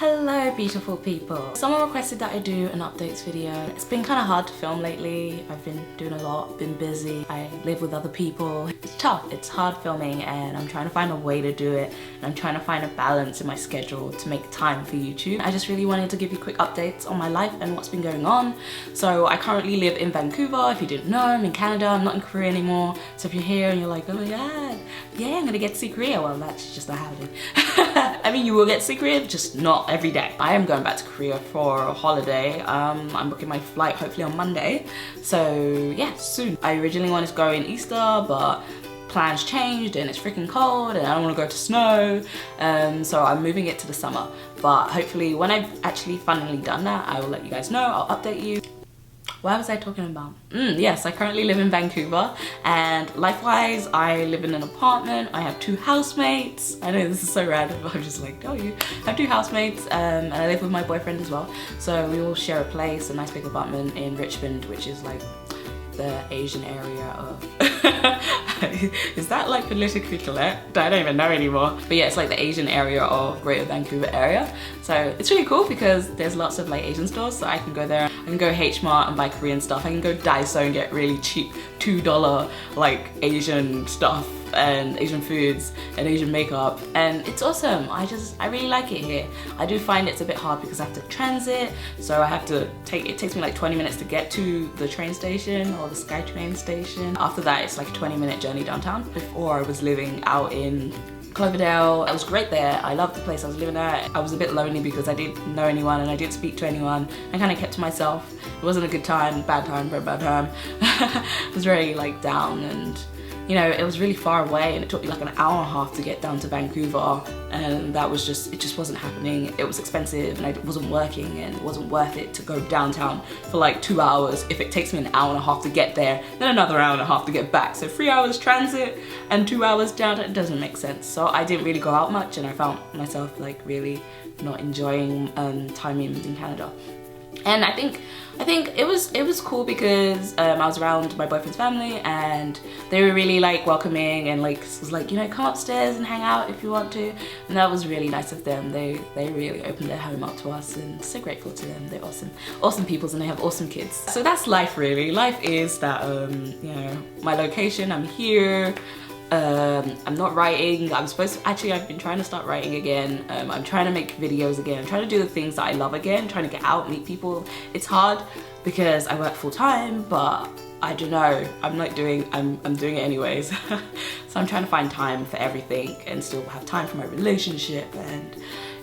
Hello beautiful people. Someone requested that I do an updates video. It's been kind of hard to film lately. I've been doing a lot, been busy. I live with other people. It's tough, it's hard filming, and I'm trying to find a way to do it. And I'm trying to find a balance in my schedule to make time for YouTube. I just really wanted to give you quick updates on my life and what's been going on. So I currently live in Vancouver. If you didn't know, I'm in Canada. I'm not in Korea anymore. So if you're here and you're like, oh my god, yeah, I'm gonna get to see Korea. Well, that's just not happening. I mean, you will get to see Korea, just not every day. I am going back to Korea for a holiday. I'm booking my flight hopefully on Monday. So yeah, soon. I originally wanted to go in Easter, but plans changed and it's freaking cold and I don't want to go to snow. So I'm moving it to the summer. But hopefully when I've actually finally done that, I will let you guys know. I'll update you. What was I talking about? Yes, I currently live in Vancouver, and life-wise, I live in an apartment. I have 2 housemates. I know this is so random, but I'm just like, oh, you have 2 housemates, and I live with my boyfriend as well. So we all share a place, a nice big apartment in Richmond, which is like the Asian area of is that like politically correct? I don't even know anymore, but yeah, it's like the Asian area of Greater Vancouver area. So it's really cool because there's lots of like Asian stores, so I can go there. I can go H Mart and buy Korean stuff. I can go Daiso and get really cheap $2 like Asian stuff and Asian foods and Asian makeup, and it's awesome. I really like it here. I do find it's a bit hard because I have to transit, so I have to it takes me like 20 minutes to get to the train station or the SkyTrain station. After that it's like a 20-minute journey downtown. Before I was living out in Cloverdale. I was great there. I loved the place I was living at. I was a bit lonely because I didn't know anyone and I didn't speak to anyone. I kind of kept to myself. It wasn't a good time, bad time, very bad time. I was very like down, and you know, it was really far away and it took me like an hour and a half to get down to Vancouver, and that was just, it just wasn't happening. It was expensive and I wasn't working, and it wasn't worth it to go downtown for like 2 hours. If it takes me an hour and a half to get there, then another hour and a half to get back. So 3 hours transit and 2 hours downtown, it doesn't make sense. So I didn't really go out much, and I found myself like really not enjoying time in Canada. And I think it was cool because I was around my boyfriend's family and they were really like welcoming and like was like, you know, come upstairs and hang out if you want to, and that was really nice of them. They really opened their home up to us, and so grateful to them. They're awesome peoples, and they have awesome kids. So that's life really. Life is that you know, my location, I'm here. I'm not writing. I've been trying to start writing again. I'm trying to make videos again. I'm trying to do the things that I love again, trying to get out, meet people. It's hard because I work full time, but I don't know, I'm doing it anyways. So I'm trying to find time for everything and still have time for my relationship, and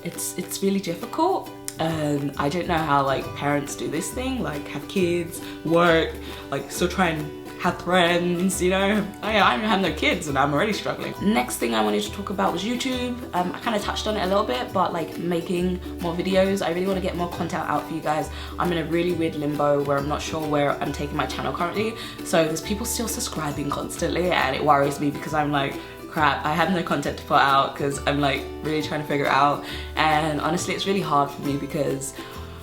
it's really difficult. I don't know how like parents do this thing, like have kids, work, like still try and have friends, you know. I don't have no kids and I'm already struggling. Next thing I wanted to talk about was YouTube. I kind of touched on it a little bit, but like making more videos. I really want to get more content out for you guys. I'm in a really weird limbo where I'm not sure where I'm taking my channel currently. So there's people still subscribing constantly, and it worries me because I'm like, crap, I have no content to put out because I'm like really trying to figure it out. And honestly, it's really hard for me because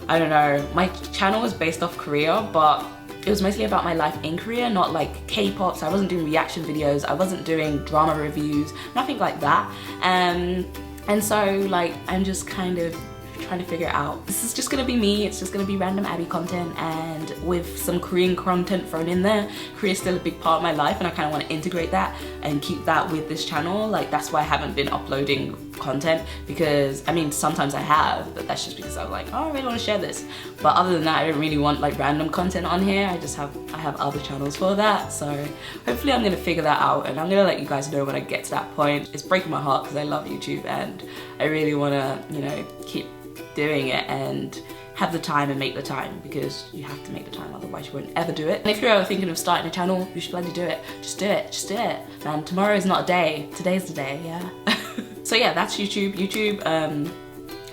I don't know, my channel was based off Korea, but it was mostly about my life in Korea, not like K-pop. So I wasn't doing reaction videos, I wasn't doing drama reviews, nothing like that. And so like I'm just kind of trying to figure it out. This is just gonna be me. It's just gonna be random Abby content and with some Korean content thrown in there. Korea's still a big part of my life, and I kind of want to integrate that and keep that with this channel. Like that's why I haven't been uploading content, because I mean sometimes I have, but that's just because I'm like, oh, I really want to share this. But other than that, I don't really want like random content on here. I have other channels for that. So hopefully I'm gonna figure that out, and I'm gonna let you guys know when I get to that point. It's breaking my heart because I love YouTube and I really want to, you know, keep doing it and have the time and make the time, because you have to make the time, otherwise you won't ever do it. And if you're ever thinking of starting a channel, you should bloody do it. Just do it, just do it. Man, tomorrow is not a day, today's the day, yeah. So yeah, that's YouTube.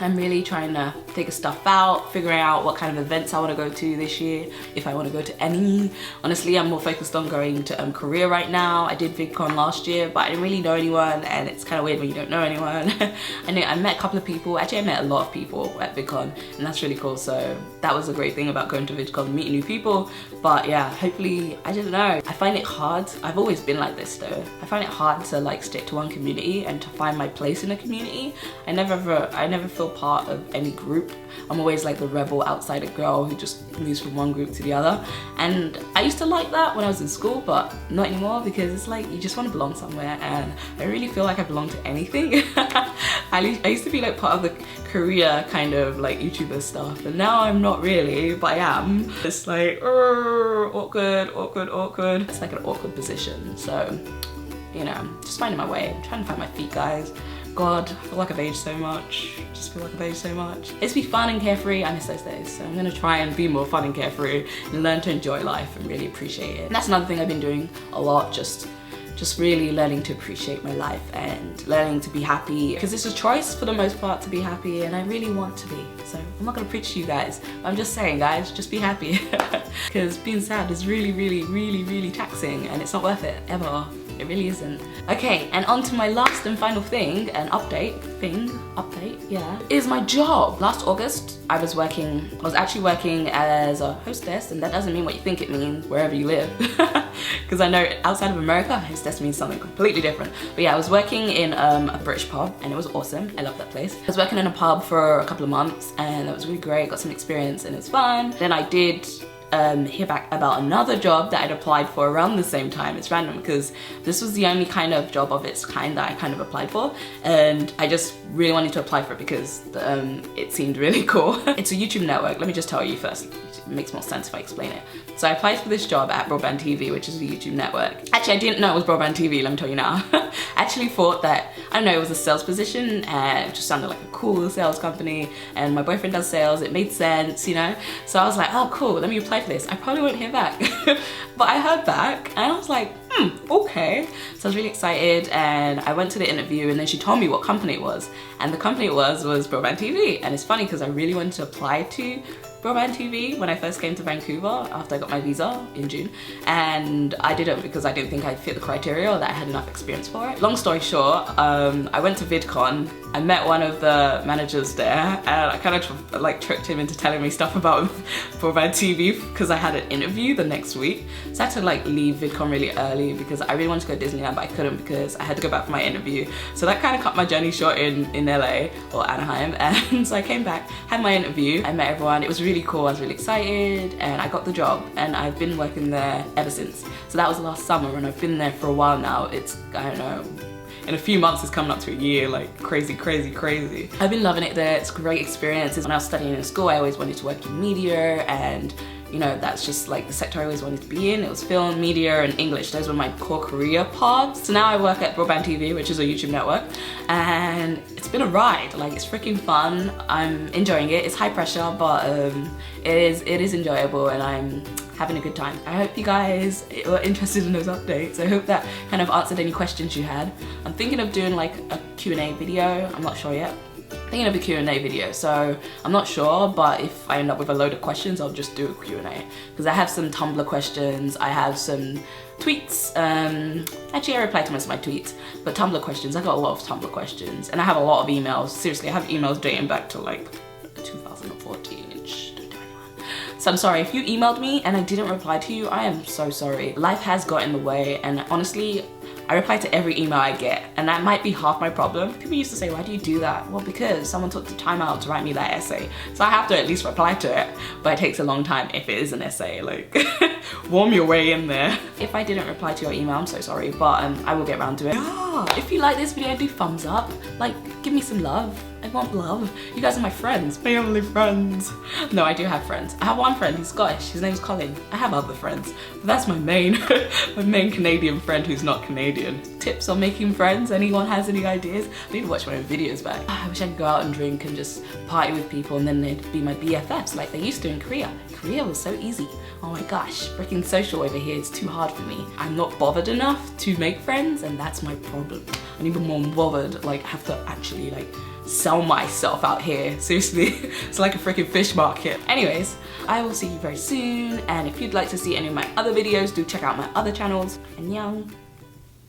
I'm really trying to figure stuff out, figuring out what kind of events I want to go to this year, if I want to go to any. Honestly, I'm more focused on going to Korea right now. I did VidCon last year, but I didn't really know anyone, and it's kind of weird when you don't know anyone. I met a couple of people. Actually, I met a lot of people at VidCon, and that's really cool. So that was a great thing about going to VidCon, meeting new people. But yeah, hopefully, I don't know. I find it hard. I've always been like this though. I find it hard to like stick to one community and to find my place in a community. I never feel part of any group. I'm always like the rebel outsider girl who just moves from one group to the other. And I used to like that when I was in school, but not anymore, because it's like you just want to belong somewhere, and I really feel like I belong to anything. I used to be like part of the Korea kind of like YouTuber stuff, and now I'm not really, but I am. It's like awkward. It's like an awkward position. So, you know, just finding my way. I'm trying to find my feet, guys. God, I feel like I've aged so much. Just feel like I've aged so much. It's be fun and carefree. I miss those days. So I'm gonna try and be more fun and carefree and learn to enjoy life and really appreciate it. And that's another thing I've been doing a lot, just really learning to appreciate my life and learning to be happy, because it's a choice for the most part to be happy, and I really want to be. So I'm not gonna preach to you guys, I'm just saying, guys, just be happy. Because being sad is really taxing, and it's not worth it, ever. It really isn't. Okay, and on to my last and final thing, an update, yeah, is my job. Last August, I was actually working as a hostess, and that doesn't mean what you think it means wherever you live. Because I know outside of America, hostess means something completely different. But yeah, I was working in a British pub, and it was awesome. I love that place. I was working in a pub for a couple of months, and that was really great. Got some experience, and it was fun. Then I did hear back about another job that I'd applied for around the same time. It's random because this was the only kind of job of its kind that I kind of applied for, and I just really wanted to apply for it because it seemed really cool. It's a YouTube network. Let me just tell you first. It makes more sense if I explain it. So I applied for this job at Broadband TV, which is a YouTube network. Actually, I didn't know it was Broadband TV, let me tell you now. I actually thought that, I don't know, it was a sales position, and it just sounded like a cool sales company, and my boyfriend does sales, it made sense, you know? So I was like, oh cool, let me apply for this. I probably won't hear back. But I heard back, and I was like, okay. So I was really excited, and I went to the interview, and then she told me what company it was. And the company it was Broadband TV. And it's funny because I really wanted to apply to Broadband TV when I first came to Vancouver after I got my visa in June, and I didn't because I didn't think I fit the criteria or that I had enough experience for it. Long story short, I went to VidCon. I met one of the managers there, and I kind of like tricked him into telling me stuff about Broadband TV because I had an interview the next week. So I had to like leave VidCon really early because I really wanted to go to Disneyland, but I couldn't because I had to go back for my interview. So that kind of cut my journey short in LA or Anaheim, and so I came back, had my interview, I met everyone. It was really cool. I was really excited, and I got the job, and I've been working there ever since. So that was last summer, and I've been there for a while now. It's, I don't know, in a few months it's coming up to a year, like crazy. I've been loving it there. It's a great experiences. When I was studying in school, I always wanted to work in media, and you know, that's just like the sector I always wanted to be in. It was film, media, and English. Those were my core career paths. So now I work at Broadband TV, which is a YouTube network, and it's been a ride. Like, it's freaking fun. I'm enjoying it. It's high pressure, but it is enjoyable, and I'm having a good time. I hope you guys were interested in those updates. I hope that kind of answered any questions you had. I'm thinking of doing like a Q&A video. I'm not sure yet. Thinking of a Q&A video, so I'm not sure, but if I end up with a load of questions, I'll just do a Q&A, because I have some Tumblr questions, I have some tweets. Actually, I reply to most of my tweets, but Tumblr questions, I got a lot of Tumblr questions, and I have a lot of emails. Seriously, I have emails dating back to like 2014. Shh, don't tell anyone. So I'm sorry if you emailed me and I didn't reply to you. I am so sorry. Life has got in the way, and honestly, I reply to every email I get, and that might be half my problem. People used to say, why do you do that? Well, because someone took the time out to write me that essay. So I have to at least reply to it, but it takes a long time if it is an essay. Like, warm your way in there. If I didn't reply to your email, I'm so sorry, but I will get around to it. Yeah. If you like this video, do thumbs up. Like, give me some love. I want love. You guys are my friends, my only friends. No, I do have friends. I have one friend who's Scottish. His name's Colin. I have other friends, but that's my main, my main Canadian friend who's not Canadian. Tips on making friends? Anyone has any ideas? I need to watch my own videos back. I wish I could go out and drink and just party with people, and then they'd be my BFFs like they used to in Korea. Korea was so easy. Oh my gosh, freaking social over here is too hard for me. I'm not bothered enough to make friends, and that's my problem. I'm even more bothered, like, I have to actually like sell myself out here. Seriously, it's like a freaking fish market. Anyways, I will see you very soon, and if you'd like to see any of my other videos, do check out my other channels. Annyeong.